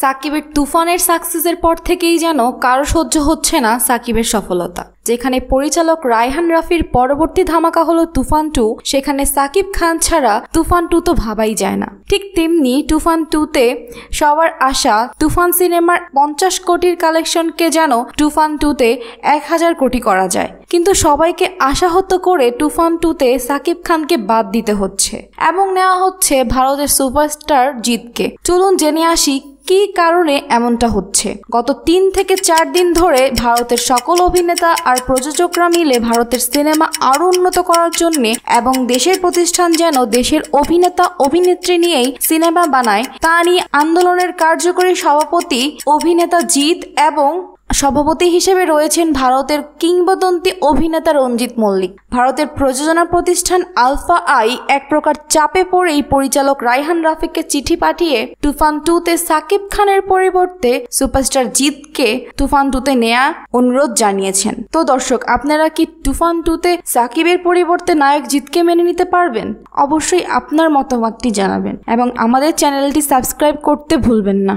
সাকিবের তুফানের সাকসেসের পর থেকেই যেন কারো সহ্য হচ্ছে না সাকিবের সফলতা। যেখানে পরিচালক রায়হান রাফির পরবর্তী ধামাকা হলো তুফান 2, সেখানে সাকিব খান ছাড়া তুফান 2 তো ভাবাই যায় না। ঠিক তেমনি তুফান 2-তে সবার আশা তুফান সিনেমার 50 কোটির কালেকশনকে যেন তুফান 2-তে 1000 কোটি করা যায়, কিন্তু সবাইকে আশাহত করে তুফান 2-তে সাকিব খানকে বাদ দিতে হচ্ছে এবং নেওয়া হচ্ছে ভারতের সুপারস্টার জিতকে। চলুন জেনে আসি কি কারণে এমনটা হচ্ছে। গত 3 থেকে 4 দিন ধরে ভারতের সকল অভিনেতা আর প্রযোজকরা মিলে ভারতের সিনেমা আরো উন্নত করার জন্য এবং দেশের প্রতিষ্ঠান যেন দেশের অভিনেতা অভিনেত্রী নিয়েই সিনেমা বানায় তা নিয়ে আন্দোলনের কার্যকরী সভাপতি অভিনেতা জিৎ এবং সভাপতি হিসেবে রয়েছেন ভারতের কিংবদন্তি অভিনেতা রঞ্জিত মল্লিক। ভারতের প্রযোজনা প্রতিষ্ঠান আলফা আই এক প্রকার চাপে পড়েই পরিচালক রায়হান রাফিকে চিঠি পাঠিয়ে তুফান 2-তে সাকিব খানের পরিবর্তে সুপারস্টার জিতকে তুফান 2-তে নেয়া অনুরোধ জানিয়েছেন। তো দর্শক, আপনারা কি তুফান 2-তে সাকিবের পরিবর্তে নায়ক জিতকে মেনে নিতে পারবেন? অবশ্যই আপনার মতামতটি জানাবেন এবং আমাদের চ্যানেলটি সাবস্ক্রাইব করতে ভুলবেন না।